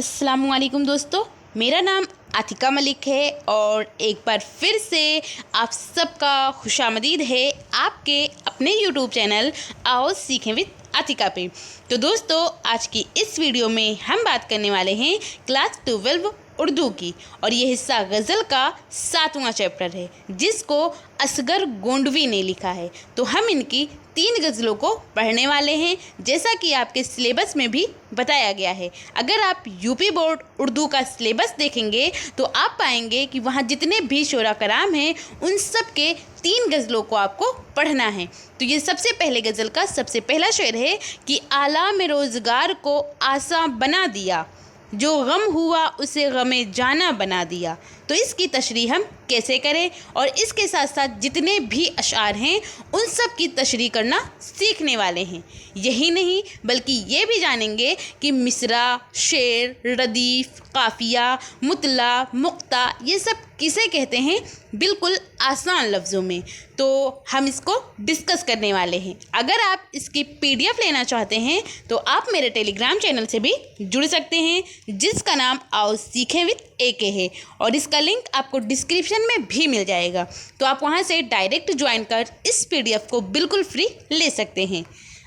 अस्सलामुअलैकुम दोस्तों, मेरा नाम आतिका मलिक है और एक बार फिर से आप सबका खुशामदीद है आपके अपने यूट्यूब चैनल आओ सीखें विद आतिका पे। तो दोस्तों, आज की इस वीडियो में हम बात करने वाले हैं क्लास 12 उर्दू की, और ये हिस्सा गज़ल का 7वां चैप्टर है जिसको असगर गोंडवी ने लिखा है। तो हम इनकी 3 गज़लों को पढ़ने वाले हैं जैसा कि आपके सिलेबस में भी बताया गया है। अगर आप यूपी बोर्ड उर्दू का सिलेबस देखेंगे तो आप पाएंगे कि वहाँ जितने भी शोरा कराम हैं उन सब के 3 गज़लों को आपको पढ़ना है। तो ये सबसे पहले गज़ल का सबसे पहला शेर है कि आला में रोज़गार को आसान बना दिया, जो गम हुआ उसे गमे जाना बना दिया। तो इसकी तशरीह हम कैसे करें, और इसके साथ साथ जितने भी अशआर हैं उन सब की तशरीह करना सीखने वाले हैं। यही नहीं बल्कि ये भी जानेंगे कि मिसरा, शेर, रदीफ़, काफ़िया, मुतला, मुक्ता ये सब किसे कहते हैं, बिल्कुल आसान लफ्ज़ों में। तो हम इसको डिस्कस करने वाले हैं। अगर आप इसकी PDF लेना चाहते हैं तो आप मेरे टेलीग्राम चैनल से भी जुड़ सकते हैं जिसका नाम आओ सीखें विद AK है, और इसका लिंक आपको डिस्क्रिप्शन में भी मिल जाएगा। तो आप वहां से डायरेक्ट ज्वाइन कर इस PDF को बिल्कुल फ्री ले सकते हैं।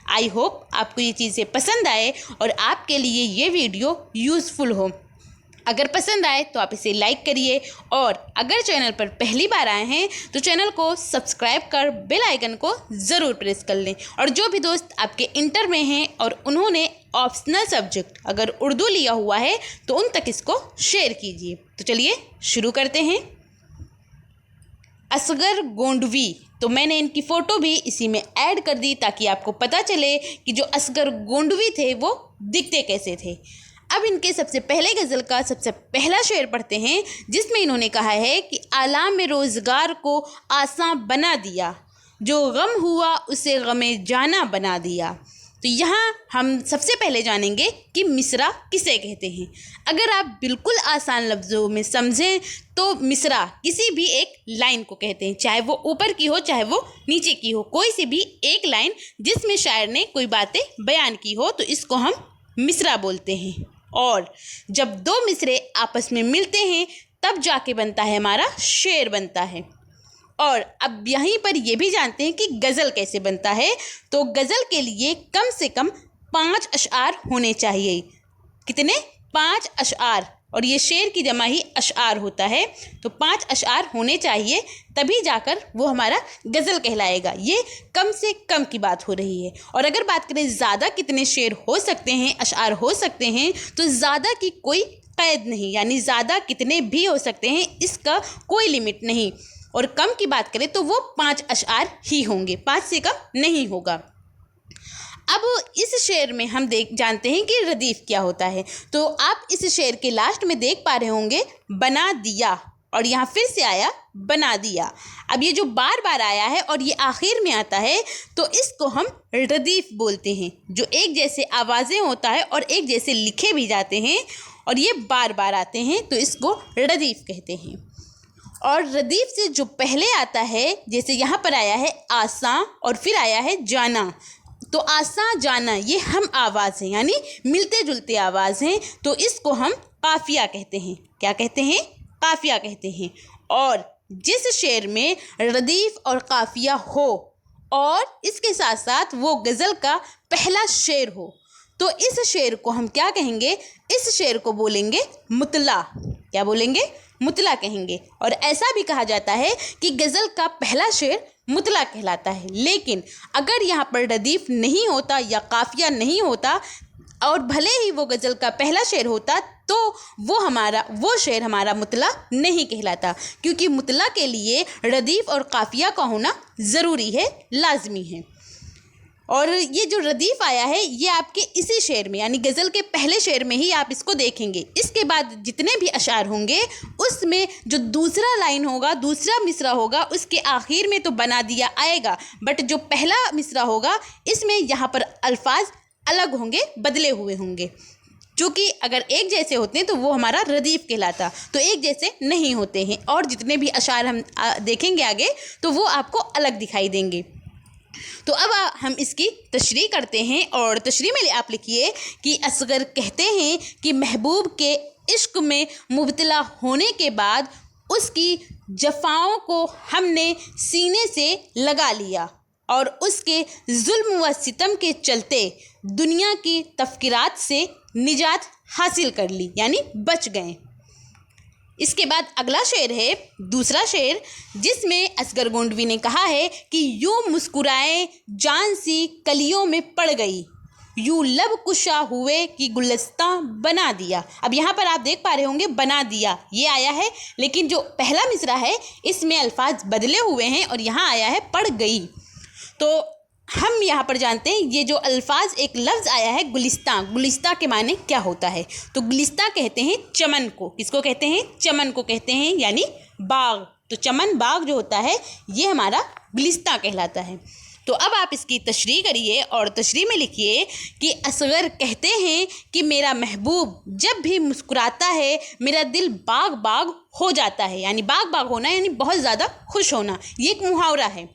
आई होप आपको ये चीज़ें पसंद आए और आपके लिए ये वीडियो यूज़फुल हो। अगर पसंद आए तो आप इसे लाइक करिए, और अगर चैनल पर पहली बार आए हैं तो चैनल को सब्सक्राइब कर बेल आइकन को ज़रूर प्रेस कर लें। और जो भी दोस्त आपके इंटर में हैं और उन्होंने ऑप्शनल सब्जेक्ट अगर उर्दू लिया हुआ है तो उन तक इसको शेयर कीजिए। तो चलिए शुरू करते हैं। असगर गोंडवी, तो मैंने इनकी फ़ोटो भी इसी में ऐड कर दी ताकि आपको पता चले कि जो असगर गोंडवी थे वो दिखते कैसे थे। अब इनके सबसे पहले गज़ल का सबसे पहला शेर पढ़ते हैं जिसमें इन्होंने कहा है कि आला में रोज़गार को आसान बना दिया, जो गम हुआ उसे गमे जाना बना दिया। तो यहाँ हम सबसे पहले जानेंगे कि मिसरा किसे कहते हैं। अगर आप बिल्कुल आसान लफ्ज़ों में समझें तो मिसरा किसी भी एक लाइन को कहते हैं, चाहे वो ऊपर की हो चाहे वो नीचे की हो। कोई सी भी एक लाइन जिसमें शायर ने कोई बातें बयान की हो तो इसको हम मिसरा बोलते हैं। और जब 2 मिसरे आपस में मिलते हैं तब जाके बनता है हमारा शेर बनता है। और अब यहीं पर ये भी जानते हैं कि गज़ल कैसे बनता है। तो गज़ल के लिए कम से कम 5 अशआर होने चाहिए। कितने? 5 अशआर, और ये शेर की जमा ही अशआर होता है। तो 5 अशआर होने चाहिए तभी जाकर वो हमारा गज़ल कहलाएगा। ये कम से कम की बात हो रही है। और अगर बात करें ज़्यादा कितने शेर हो सकते हैं, अशआर हो सकते हैं, तो ज़्यादा की कोई क़ैद नहीं, यानी ज़्यादा कितने भी हो सकते हैं, इसका कोई लिमिट नहीं। और कम की बात करें तो वो 5 अशआर ही होंगे, 5 से कम नहीं होगा। अब इस शेर में हम जानते हैं कि रदीफ़ क्या होता है। तो आप इस शेर के लास्ट में देख पा रहे होंगे बना दिया, और यहाँ फिर से आया बना दिया। अब ये जो बार बार आया है और ये आखिर में आता है तो इसको हम रदीफ़ बोलते हैं, जो एक जैसे आवाज़ें होता है और एक जैसे लिखे भी जाते हैं और ये बार बार आते हैं, तो इसको रदीफ़ कहते हैं। और रदीफ़ से जो पहले आता है, जैसे यहाँ पर आया है आसा और फिर आया है जाना, तो आसा जाना ये हम आवाज़ हैं, यानी मिलते जुलते आवाज़ हैं, तो इसको हम काफ़िया कहते हैं। क्या कहते हैं? काफ़िया कहते हैं। और जिस शेर में रदीफ़ और काफ़िया हो और इसके साथ साथ वो गज़ल का पहला शेर हो, तो इस शेर को हम क्या कहेंगे? इस शेर को बोलेंगे मुतला। क्या बोलेंगे? मुतला कहेंगे। और ऐसा भी कहा जाता है कि गज़ल का पहला शेर मुतला कहलाता है। लेकिन अगर यहाँ पर रदीफ़ नहीं होता या काफ़िया नहीं होता और भले ही वो गज़ल का पहला शेर होता तो वो शेर हमारा मुतला नहीं कहलाता, क्योंकि मुतला के लिए रदीफ़ और काफ़िया का होना ज़रूरी है, लाजमी है। और ये जो रदीफ़ आया है ये आपके इसी शेर में, यानी गज़ल के पहले शेर में ही आप इसको देखेंगे। इसके बाद जितने भी अशआर होंगे उसमें जो दूसरा लाइन होगा, दूसरा मिसरा होगा, उसके आखिर में तो बना दिया आएगा, बट जो पहला मिसरा होगा इसमें यहाँ पर अल्फाज अलग होंगे, बदले हुए होंगे। चूँकि अगर एक जैसे होते हैं तो वो हमारा रदीफ़ कहलाता, तो एक जैसे नहीं होते हैं। और जितने भी अशआर हम देखेंगे आगे तो वो आपको अलग दिखाई देंगे। تو اب ہم اس کی تشریح کرتے ہیں، اور تشریح میں آپ لکھیے کہ اصغر کہتے ہیں کہ محبوب کے عشق میں مبتلا ہونے کے بعد اس کی جفاؤں کو ہم نے سینے سے لگا لیا اور اس کے ظلم و ستم کے چلتے دنیا کی تفکیرات سے نجات حاصل کر لی، یعنی بچ گئے۔ اس کے بعد اگلا شعر ہے، دوسرا شعر، جس میں اصغر گونڈوی نے کہا ہے کہ یوں مسکرائے جان سی کلیوں میں پڑ گئی، یوں لب کشا ہوئے کہ گلستاں بنا دیا۔ اب یہاں پر آپ دیکھ پا رہے ہوں گے بنا دیا یہ آیا ہے، لیکن جو پہلا مصرع ہے اس میں الفاظ بدلے ہوئے ہیں اور یہاں آیا ہے پڑ گئی۔ تو ہم یہاں پر جانتے ہیں یہ جو الفاظ ایک لفظ آیا ہے گلستاں، گلستاں کے معنی کیا ہوتا ہے؟ تو گلستاں کہتے ہیں چمن کو۔ کس کو کہتے ہیں؟ چمن کو کہتے ہیں، یعنی باغ۔ تو چمن باغ جو ہوتا ہے یہ ہمارا گلستاں کہلاتا ہے۔ تو اب آپ اس کی تشریح کریے اور تشریح میں لکھیے کہ اصغر کہتے ہیں کہ میرا محبوب جب بھی مسکراتا ہے میرا دل باغ باغ ہو جاتا ہے، یعنی باغ باغ ہونا یعنی بہت زیادہ خوش ہونا، یہ ایک محاورہ ہے۔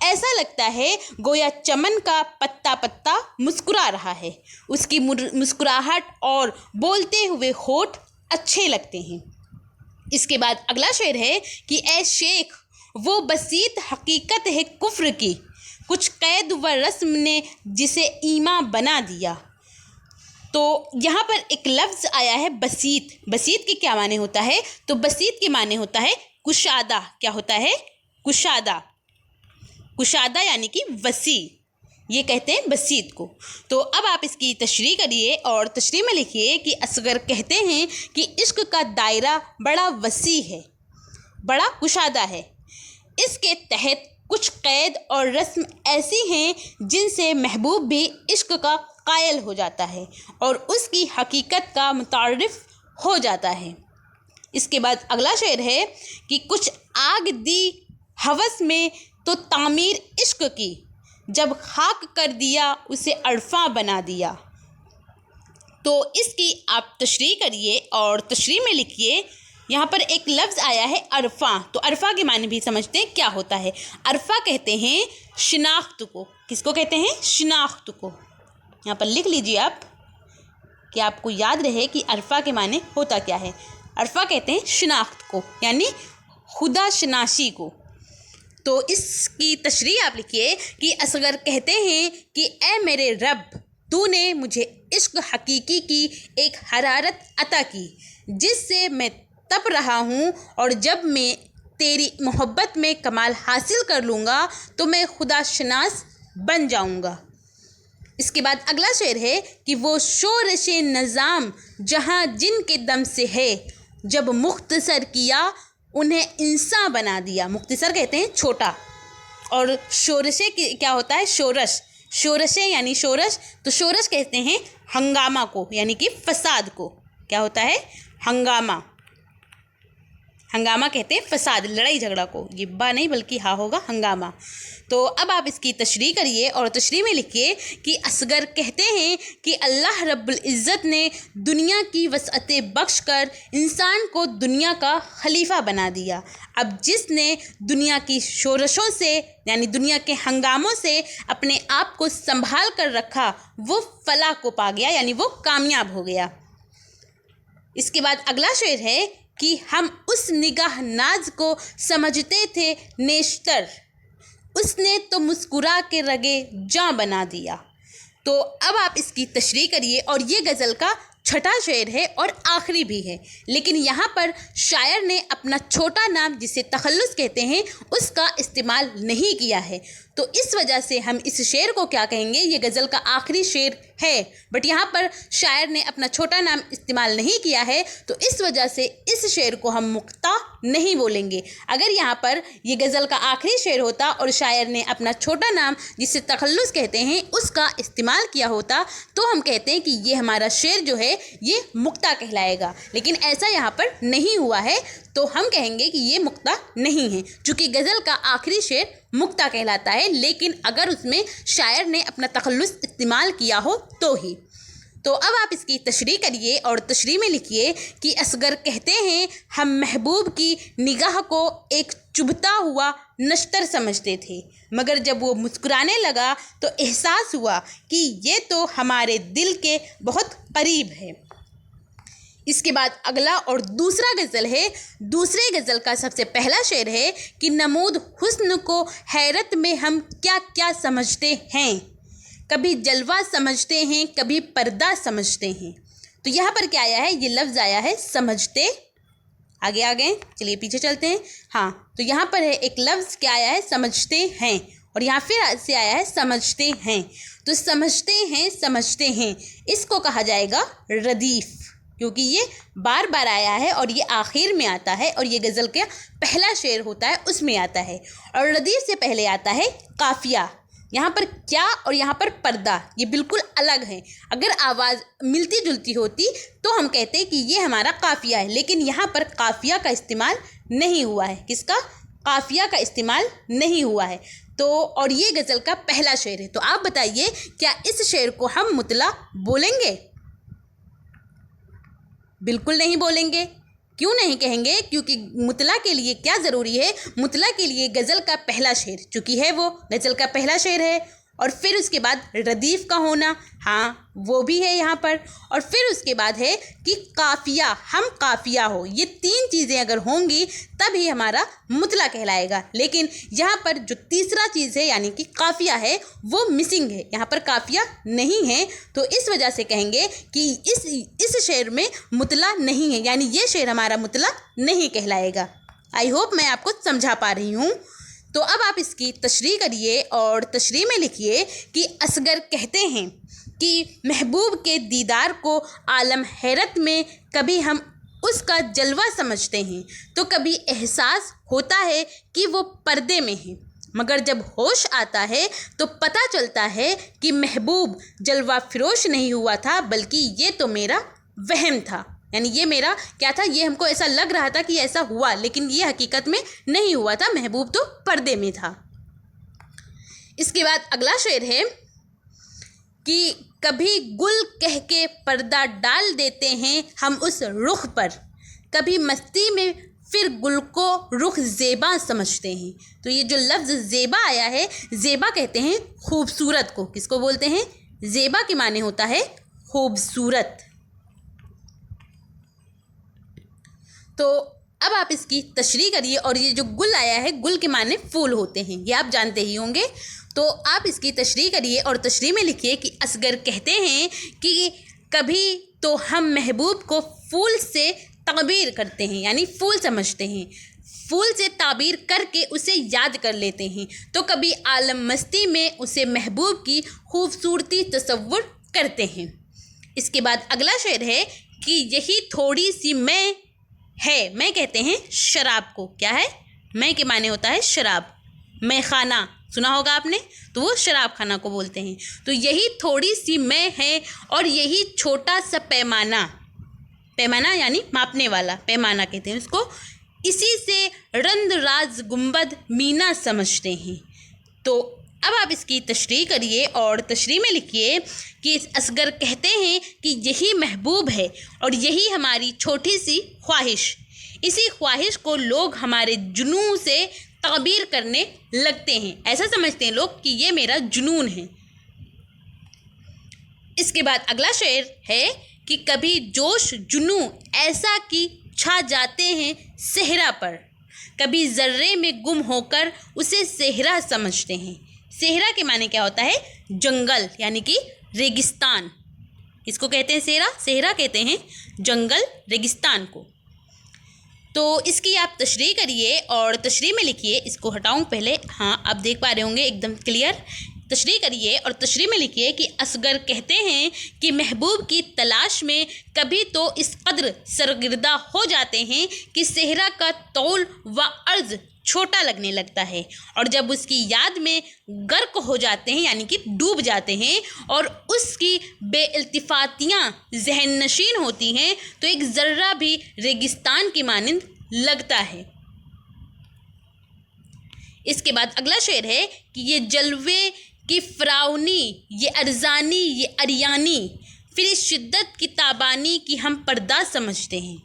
ایسا لگتا ہے گویا چمن کا پتا پتا مسکرا رہا ہے، اس کی مسکراہٹ اور بولتے ہوئے ہونٹ اچھے لگتے ہیں۔ اس کے بعد اگلا شعر ہے کہ اے شیخ وہ بسیط حقیقت ہے کفر کی، کچھ قید و رسم نے جسے ایمان بنا دیا۔ تو یہاں پر ایک لفظ آیا ہے بسیط۔ بسیط کے کیا معنی ہوتا ہے؟ تو بسیط کے معنی ہوتا ہے کشادہ۔ کیا ہوتا ہے؟ کشادہ۔ کشادہ یعنی کہ وسیع، یہ کہتے ہیں بسیط کو۔ تو اب آپ اس کی تشریح کریے اور تشریح میں لکھیے کہ اصغر کہتے ہیں کہ عشق کا دائرہ بڑا وسیع ہے، بڑا کشادہ ہے، اس کے تحت کچھ قید اور رسم ایسی ہیں جن سے محبوب بھی عشق کا قائل ہو جاتا ہے اور اس کی حقیقت کا متعارف ہو جاتا ہے۔ اس کے بعد اگلا شعر ہے کہ کچھ آگ دی ہوس میں تو تعمیر عشق کی، جب خاک کر دیا اسے عرفاں بنا دیا۔ تو اس کی آپ تشریح کریے اور تشریح میں لکھیے، یہاں پر ایک لفظ آیا ہے عرفاں۔ تو عرفاں کے معنی بھی سمجھتے ہیں کیا ہوتا ہے؟ عرفاں کہتے ہیں شناخت کو۔ کس کو کہتے ہیں؟ شناخت کو۔ یہاں پر لکھ لیجیے آپ کہ آپ کو یاد رہے کہ عرفاں کے معنی ہوتا کیا ہے۔ عرفاں کہتے ہیں شناخت کو، یعنی خدا شناسی کو۔ تو اس کی تشریح آپ لکھیے کہ اصغر کہتے ہیں کہ اے میرے رب تو نے مجھے عشق حقیقی کی ایک حرارت عطا کی جس سے میں تپ رہا ہوں، اور جب میں تیری محبت میں کمال حاصل کر لوں گا تو میں خدا شناس بن جاؤں گا۔ اس کے بعد اگلا شعر ہے کہ وہ شورش نظام جہاں جن کے دم سے ہے، جب مختصر کیا انہیں انسان بنا دیا۔ مختصر کہتے ہیں چھوٹا، اور شورشے کیا ہوتا ہے؟ شورش۔ شورشے یعنی شورش، تو شورش کہتے ہیں ہنگامہ کو، یعنی کہ فساد کو۔ کیا ہوتا ہے؟ ہنگامہ۔ ہنگامہ کہتے ہیں فساد، لڑائی جھگڑا کو۔ یہ با نہیں بلکہ ہا ہوگا، ہنگامہ۔ تو اب آپ اس کی تشریح کریے اور تشریح میں لکھیے کہ اصغر کہتے ہیں کہ اللہ رب العزت نے دنیا کی وسعتیں بخش کر انسان کو دنیا کا خلیفہ بنا دیا۔ اب جس نے دنیا کی شورشوں سے یعنی دنیا کے ہنگاموں سے اپنے آپ کو سنبھال کر رکھا وہ فلاح کو پا گیا، یعنی وہ کامیاب ہو گیا۔ اس کے بعد اگلا شعر ہے کہ ہم اس نگاہ ناز کو سمجھتے تھے نیشتر، اس نے تو مسکرا کے رگے جاں بنا دیا۔ تو اب آپ اس کی تشریح کریے، اور یہ غزل کا چھٹا شعر ہے اور آخری بھی ہے، لیکن یہاں پر شاعر نے اپنا چھوٹا نام جسے تخلص کہتے ہیں اس کا استعمال نہیں کیا ہے، تو اس وجہ سے ہم اس شعر کو کیا کہیں گے؟ یہ غزل کا آخری شعر ہے، بٹ یہاں پر شاعر نے اپنا چھوٹا نام استعمال نہیں کیا ہے، تو اس وجہ سے اس شعر کو ہم مقطع نہیں بولیں گے۔ اگر یہاں پر یہ غزل کا آخری شعر ہوتا اور شاعر نے اپنا چھوٹا نام جسے تخلص کہتے ہیں اس کا استعمال کیا ہوتا تو ہم کہتے ہیں کہ یہ ہمارا شعر جو ہے یہ مقطع کہلائے گا، لیکن ایسا یہاں پر نہیں ہوا ہے، تو ہم کہیں گے کہ یہ مقطع نہیں ہے، چونکہ غزل کا آخری شعر مقطع کہلاتا ہے، لیکن اگر اس میں شاعر نے اپنا تخلص استعمال کیا ہو تو ہی۔ تو اب آپ اس کی تشریح کریے اور تشریح میں لکھیے کہ اصغر کہتے ہیں ہم محبوب کی نگاہ کو ایک चुभता हुआ नश्तर समझते थे, मगर जब वो मुस्कुराने लगा तो एहसास हुआ कि ये तो हमारे दिल के बहुत करीब है। इसके बाद अगला और दूसरा गज़ल है। दूसरे गज़ल का सबसे पहला शेर है कि नमूद हुस्न को हैरत में हम क्या क्या समझते हैं, कभी जलवा समझते हैं, कभी पर्दा समझते हैं। तो यहाँ पर क्या आया है, ये लफ्ज़ आया है समझते। आगे चलिए पीछे चलते हैं। हाँ, तो यहाँ पर है एक लफ्ज़ क्या आया है, समझते हैं, और यहाँ फिर से आया है समझते हैं। तो समझते हैं इसको कहा जाएगा रदीफ़, क्योंकि ये बार बार आया है और ये आखिर में आता है और ये गज़ल का पहला शेर होता है उसमें आता है। और रदीफ़ से पहले आता है काफ़िया। यहाँ पर क्या और यहाँ पर पर्दा ये बिल्कुल अलग है। अगर आवाज़ मिलती जुलती होती तो हम कहते हैं कि ये हमारा काफ़िया है, लेकिन यहाँ पर काफ़िया का इस्तेमाल नहीं हुआ है। किसका? काफ़िया का इस्तेमाल नहीं हुआ है। तो और ये गज़ल का पहला शेर है। तो आप बताइए, क्या इस शेर को हम मुतला बोलेंगे? बिल्कुल नहीं बोलेंगे। क्यों नहीं कहेंगे? क्योंकि मुतला के लिए क्या ज़रूरी है, मुतला के लिए गज़ल का पहला शेर चूँकि है वो गज़ल का पहला शेर है, और फिर उसके बाद रदीफ़ का होना, हाँ वो भी है यहाँ पर, और फिर उसके बाद है कि काफ़िया, हम काफ़िया हो। ये तीन चीज़ें अगर होंगी तभी हमारा मुतला कहलाएगा। लेकिन यहाँ पर जो तीसरा चीज़ है यानी कि काफ़िया है वो मिसिंग है, यहाँ पर काफ़िया नहीं है। तो इस वजह से कहेंगे कि इस शेर में मुतला नहीं है, यानी ये शेर हमारा मुतला नहीं कहलाएगा। आई होप मैं आपको समझा पा रही हूँ। तो अब आप इसकी तशरीह करिए और तशरीह में लिखिए कि असगर कहते हैं कि महबूब के दीदार को आलम हैरत में कभी हम उसका जलवा समझते हैं, तो कभी एहसास होता है कि वो पर्दे में है, मगर जब होश आता है तो पता चलता है कि महबूब जलवा फिरोश नहीं हुआ था, बल्कि ये तो मेरा वहम था। यानी ये मेरा क्या था, ये हमको ऐसा लग रहा था कि ऐसा हुआ, लेकिन ये हकीकत में नहीं हुआ था, महबूब तो पर्दे में था। इसके बाद अगला शेर है कि कभी गुल कह के पर्दा डाल देते हैं हम उस रुख पर, कभी मस्ती में फिर गुल को रुख ज़ेबा समझते हैं। तो ये जो लफ्ज़ ज़ेबा आया है, ज़ेबा कहते हैं खूबसूरत को। किसको बोलते हैं? ज़ेबा के माने होता है खूबसूरत। तो अब आप इसकी तशरीह करिए, और ये जो गुल आया है, गुल के माने फूल होते हैं, ये आप जानते ही होंगे। तो आप इसकी तशरीह करिए और तशरीह में लिखिए कि असगर कहते हैं कि कभी तो हम महबूब को फूल से ताबीर करते हैं, यानी फूल समझते हैं, फूल से ताबीर करके उसे याद कर लेते हैं, तो कभी आलम मस्ती में उसे महबूब की खूबसूरती तसव्वुर करते हैं। इसके बाद अगला शेर है कि यही थोड़ी सी मैं है, मैं कहते हैं शराब को। क्या है? मैं के माने होता है शराब, मैं खाना सुना होगा आपने, तो वो शराब खाना को बोलते हैं। तो यही थोड़ी सी मैं है और यही छोटा सा पैमाना, पैमाना यानी मापने वाला, पैमाना कहते हैं उसको, इसी से रंद राज गुंबद मीना समझते हैं। तो अब आप इसकी तशरीह करिए और तशरीह में लिखिए कि असगर कहते हैं कि यही महबूब है और यही हमारी छोटी सी ख्वाहिश, इसी ख्वाहिश को लोग हमारे जुनून से ताबीर करने लगते हैं। ऐसा समझते हैं लोग कि ये मेरा जुनून है। इसके बाद अगला शेर है कि कभी जोश जुनू ऐसा कि छा जाते हैं सेहरा पर, कभी ज़र्रे में गुम होकर उसे सेहरा समझते हैं। सेहरा के माने क्या होता है? जंगल, यानी कि रेगिस्तान। इसको कहते हैं सेहरा, सेहरा कहते हैं जंगल, रेगिस्तान को। तो इसकी आप तशरीह करिए और तशरीह में लिखिए, इसको हटाऊं पहले, हाँ आप देख पा रहे होंगे एकदम क्लियर। तशरीह करिए और तशरीह में लिखिए कि असगर कहते हैं कि महबूब की तलाश में कभी तो इस कद्र सरगिर्दा हो जाते हैं कि सेहरा का तौल व अर्ज़ छोटा लगने लगता है, और जब उसकी याद में गर्क हो जाते हैं यानी कि डूब जाते हैं और उसकी बेइल्तिफातियाँ जहन नशीन होती हैं, तो एक ज़र्रा भी रेगिस्तान की मानिंद लगता है। इसके बाद अगला शेर है कि ये जलवे की फ़राउनी, ये अरजानी, ये अरियानी, फिर इस शिद्दत की ताबानी की हम पर्दा समझते हैं।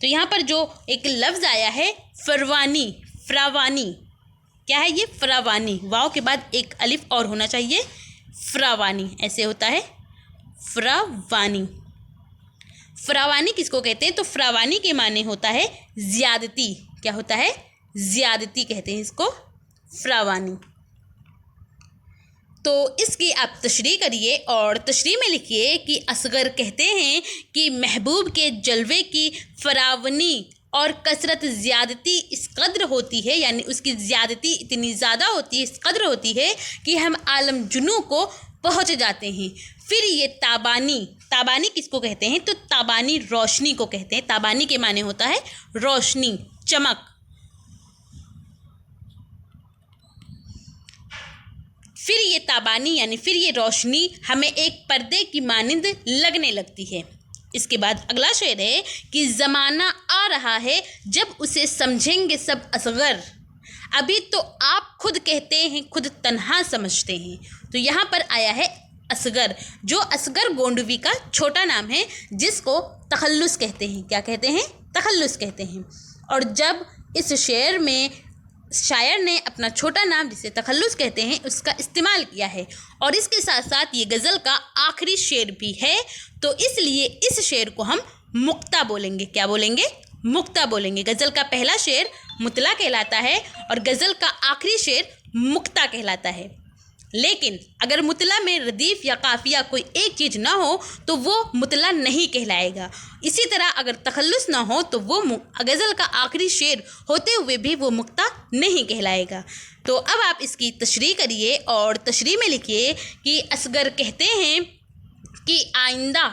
तो यहाँ पर जो एक लफ्ज़ आया है फरवानी, फ्रावानी। क्या है ये? फ्रावानी। वाव के बाद एक अलिफ और होना चाहिए, फ्रावानी, ऐसे होता है फ्रावानी। फ्रावानी किसको कहते हैं? तो फ्रावानी के माने होता है ज़्यादती। क्या होता है? ज़्यादती कहते हैं इसको, फ्रावानी। तो इसकी आप तशरीह करिए और तशरीह में लिखिए कि असगर कहते हैं कि महबूब के जलवे की फरावनी और कसरत ज़्यादती इस कद्र होती है, यानी उसकी ज़्यादती इतनी ज़्यादा होती है, इस कद्र होती है कि हम आलम जुनू को पहुँच जाते हैं। फिर ये ताबानी, ताबानी किसको कहते हैं? तो ताबानी रोशनी को कहते हैं। ताबानी के माने होता है रोशनी, चमक। फिर ये ताबानी यानी फिर ये रोशनी हमें एक पर्दे की मानिंद लगने लगती है। इसके बाद अगला शेर है कि ज़माना आ रहा है जब उसे समझेंगे सब असगर, अभी तो आप खुद कहते हैं खुद तन्हा समझते हैं। तो यहाँ पर आया है असगर, जो असगर गोंडवी का छोटा नाम है, जिसको तखल्लुस कहते हैं। क्या कहते हैं? तखल्लुस कहते हैं। और जब इस शेर में शायर ने अपना छोटा नाम जिसे तखल्लुस कहते हैं उसका इस्तेमाल किया है, और इसके साथ साथ ये गज़ल का आखिरी शेर भी है, तो इसलिए इस शेर को हम मुक्ता बोलेंगे। क्या बोलेंगे? मुक्ता बोलेंगे। गज़ल का पहला शेर मुतला कहलाता है और गज़ल का आखिरी शेर मुक्ता कहलाता है। लेकिन अगर मुतला में रदीफ़ या काफ़िया कोई एक चीज़ ना हो तो वो मुतला नहीं कहलाएगा। इसी तरह अगर तखल्लुस ना हो तो वो गज़ल का आखिरी शेर होते हुए भी वो मुक्ता नहीं कहलाएगा। तो अब आप इसकी तशरीह करिए और तशरीह में लिखिए कि असगर कहते हैं कि आइंदा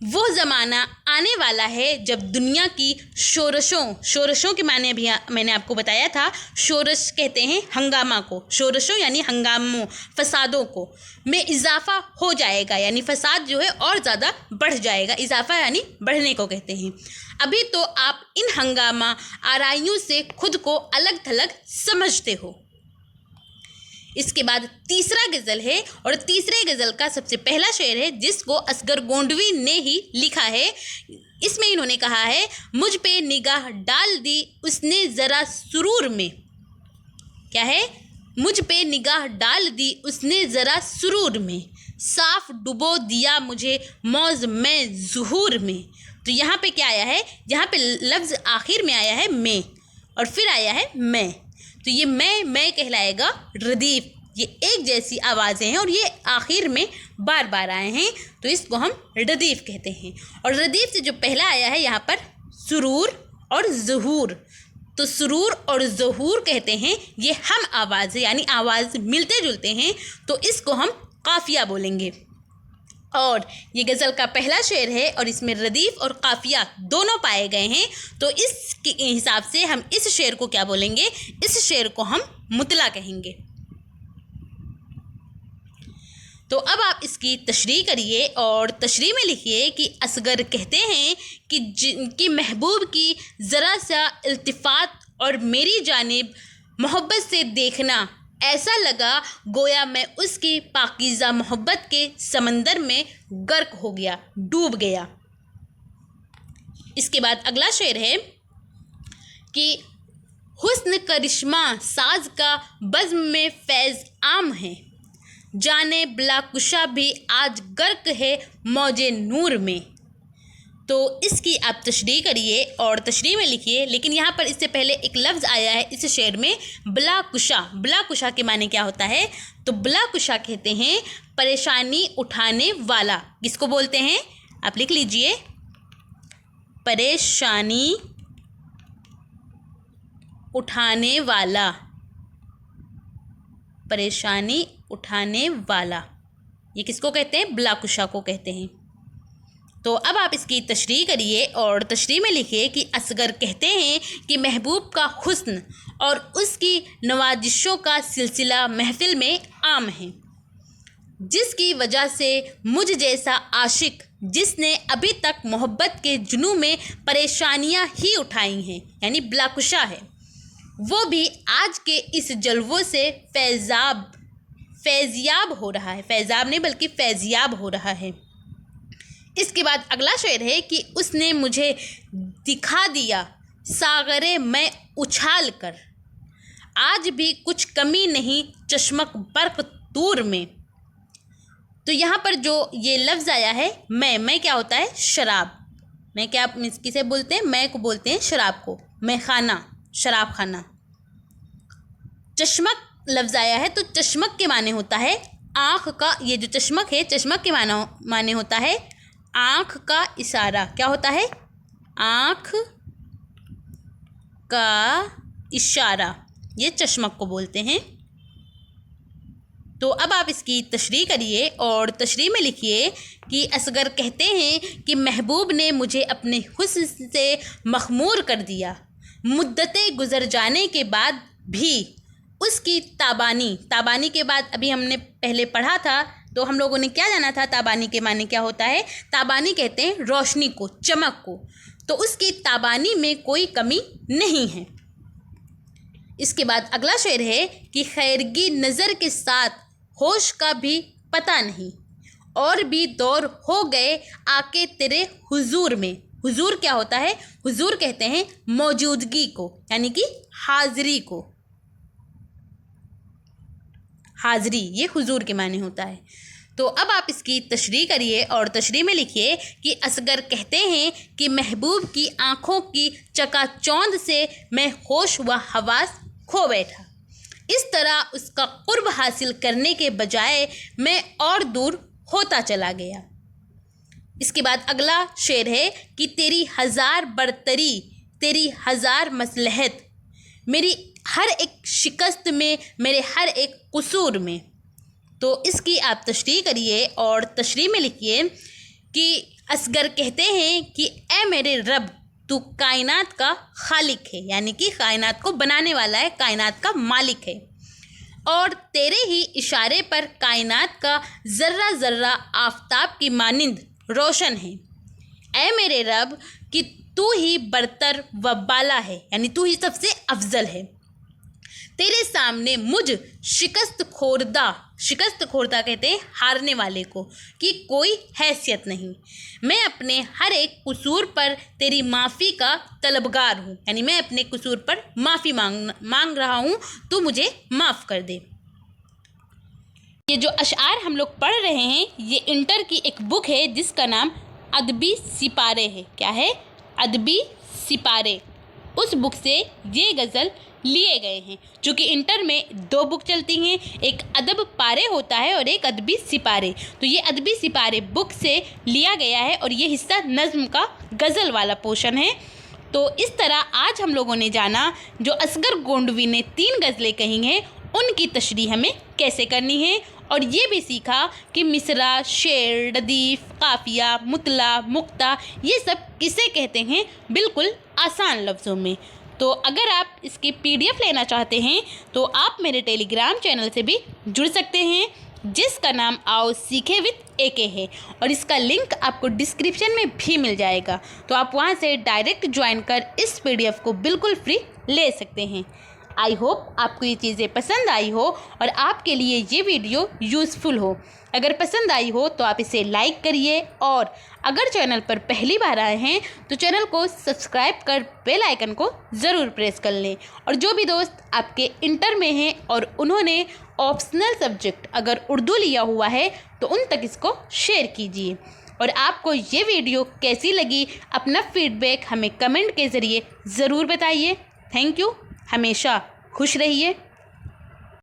वो ज़माना आने वाला है जब दुनिया की शोरशों के माने भी मैंने आपको बताया था। शोरश कहते हैं हंगामा को, शोरशों यानी हंगामों, फसादों को में इजाफ़ा हो जाएगा, यानी फसाद जो है और ज़्यादा बढ़ जाएगा। इजाफ़ा यानी बढ़ने को कहते हैं। अभी तो आप इन हंगामा आराइयों से खुद को अलग थलग समझते हो। इसके बाद तीसरा गज़ल है और तीसरे गज़ल का सबसे पहला शेर है जिसको असगर गोंडवी ने ही लिखा है। इसमें इन्होंने कहा है, मुझ पे निगाह डाल दी उसने ज़रा सुरूर में। क्या है? मुझ पे निगाह डाल दी उसने ज़रा सुरूर में, साफ डुबो दिया मुझे मौज में ज़ुहूर में। तो यहाँ पे क्या आया है? यहाँ पे लफ्ज़ आखिर में आया है मैं, और फिर आया है मैं। तो ये मैं कहलाएगा रदीफ़। ये एक जैसी आवाज़ें हैं और ये आखिर में बार बार आए हैं, तो इसको हम रदीफ़ कहते हैं। और रदीफ़ से जो पहला आया है यहाँ पर सुरूर और ज़ुहूर, तो सुरूर और ज़ुहूर कहते हैं ये हम आवाज़ है, यानी आवाज़ मिलते जुलते हैं, तो इसको हम काफ़िया बोलेंगे। और ये गज़ल का पहला शेर है और इसमें रदीफ़ और काफ़िया दोनों पाए गए हैं, तो इसके हिसाब से हम इस शेर को क्या बोलेंगे? इस शेर को हम मुतला कहेंगे। तो अब आप इसकी तशरीह करिए और तशरीह में लिखिए कि असगर कहते हैं कि जिनकी महबूब की ज़रा सा इल्तिफ़ात और मेरी जानिब मोहब्बत से देखना, ऐसा लगा गोया मैं उसकी पाकीज़ा मोहब्बत के समंदर में गर्क हो गया, डूब गया। इसके बाद अगला शेर है कि हुस्न करिश्मा साज का बज़्म में फैज़ आम है, जाने बलाकुशा भी आज गर्क है मौजे नूर में। तो इसकी आप तशरीह करिए और तशरीह में लिखिए, लेकिन यहाँ पर इससे पहले एक लफ्ज़ आया है इस शेर में, बलाकुशा। बलाकुशा के माने क्या होता है? तो बलाकुशा कहते हैं परेशानी उठाने वाला। किसको बोलते हैं? आप लिख लीजिए, परेशानी उठाने वाला, परेशानी उठाने वाला, ये किसको कहते हैं? बलाकुशा को कहते हैं। तो अब आप इसकी तशरीह करिए और तशरीह में लिखिए कि असगर कहते हैं कि महबूब का हुस्न और उसकी नवाजिशों का सिलसिला महफिल में आम है, जिसकी वजह से मुझ जैसा आशिक जिसने अभी तक मोहब्बत के जुनू में परेशानियां ही उठाई हैं, यानी बलाकुशा है, वो भी आज के इस जलवों से फैज़याब हो रहा है। फैज़ाब नहीं बल्कि फैज़याब हो रहा है। इसके बाद अगला शेर है कि उसने मुझे दिखा दिया सागरे मैं उछाल कर, आज भी कुछ कमी नहीं चश्मक बर्क तूर में। तो यहाँ पर जो ये लफ्ज़ आया है मैं क्या होता है? शराब। मैं क्या किसे बोलते हैं? मैं को बोलते हैं शराब को, मैं खाना, शराब खाना। चश्मक लफ्ज़ आया है तो चश्मक के माने होता है आँख का, ये जो चश्मक है चश्मक के माने होता है आँख का इशारा। क्या होता है? आँख का इशारा, ये चश्मक को बोलते हैं। तो अब आप इसकी तशरीह करिए और तशरीह में लिखिए कि असगर कहते हैं कि महबूब ने मुझे अपने हुस्न से मखमूर कर दिया, मुद्दतें गुजर जाने के बाद भी उसकी ताबानी के बाद अभी हमने पहले पढ़ा था तो हम लोगों ने क्या जाना था? ताबानी के माने क्या होता है? ताबानी कहते हैं रोशनी को, चमक को। तो उसकी ताबानी में कोई कमी नहीं है। इसके बाद अगला शेर है कि खैरगी नज़र के साथ होश का भी पता नहीं, और भी दौर हो गए आके तेरे हुजूर में। हुजूर क्या होता है? हुजूर कहते हैं मौजूदगी को, यानी कि हाज़री को। हाज़री ये हुजूर के माने होता है। तो अब आप इसकी तशरीह करिए और तशरीह में लिखिए कि असगर कहते हैं कि महबूब की आँखों की चकाचौंध से मैं होश व हवास खो बैठा। इस तरह उसका कुर्ब हासिल करने के बजाय मैं और दूर होता चला गया। इसके बाद अगला शेर है कि तेरी हज़ार बरतरी, तेरी हज़ार मसलहत, मेरी हर एक शिकस्त में, मेरे हर एक कसूर में। तो इसकी आप तशरीह करिए और तशरीह में लिखिए कि असगर कहते हैं कि ए मेरे रब, तू कायनात का खालिक है, यानी कि कायनात को बनाने वाला है, कायनात का मालिक है, और तेरे ही इशारे पर कायनात का ज़र्रा ज़र्रा आफताब की मानिंद रोशन है। ए मेरे रब कि तू ही बरतर व बाला है, यानी तू ही सबसे अफजल है। तेरे सामने मुझ शिकस्त खोरदा कहते हैं हारने वाले को, कि कोई हैसियत नहीं। मैं अपने हर एक कसूर पर तेरी माफ़ी का तलबगार हूँ, यानी मैं अपने कसूर पर माफ़ी मांग रहा हूँ, तू मुझे माफ़ कर दे। ये जो अशआर हम लोग पढ़ रहे हैं ये इंटर की एक बुक है जिसका नाम अदबी सिपारे है। क्या है? अदबी सिपारे। उस बुक से ये गज़ल लिए गए हैं। चूँकि इंटर में 2 बुक चलती हैं, एक अदब पारे होता है और एक अदबी सिपारे। तो ये अदबी सिपारे बुक से लिया गया है और ये हिस्सा नज़्म का गज़ल वाला पोर्शन है। तो इस तरह आज हम लोगों ने जाना जो असगर गोंडवी ने 3 गज़लें कही हैं उनकी तशरीह हमें कैसे करनी है, और ये भी सीखा कि मिसरा, शेर, रदीफ़, काफ़िया, मुतला, मुक्ता ये सब किसे कहते हैं, बिल्कुल आसान लफ्ज़ों में। तो अगर आप इसकी PDF लेना चाहते हैं तो आप मेरे टेलीग्राम चैनल से भी जुड़ सकते हैं जिसका नाम आओ सीखे विद AK है, और इसका लिंक आपको डिस्क्रिप्शन में भी मिल जाएगा। तो आप वहां से डायरेक्ट ज्वाइन कर इस PDF को बिल्कुल फ्री ले सकते हैं। आई होप आपको ये चीज़ें पसंद आई हो और आपके लिए ये वीडियो यूज़फुल हो। अगर पसंद आई हो तो आप इसे लाइक करिए, और अगर चैनल पर पहली बार आए हैं तो चैनल को सब्सक्राइब कर बेल आइकन को ज़रूर प्रेस कर लें। और जो भी दोस्त आपके इंटर में हैं और उन्होंने ऑप्शनल सब्जेक्ट अगर उर्दू लिया हुआ है तो उन तक इसको शेयर कीजिए। और आपको ये वीडियो कैसी लगी अपना फीडबैक हमें कमेंट के ज़रिए ज़रूर बताइए। Thank you. हमेशा खुश रहिए।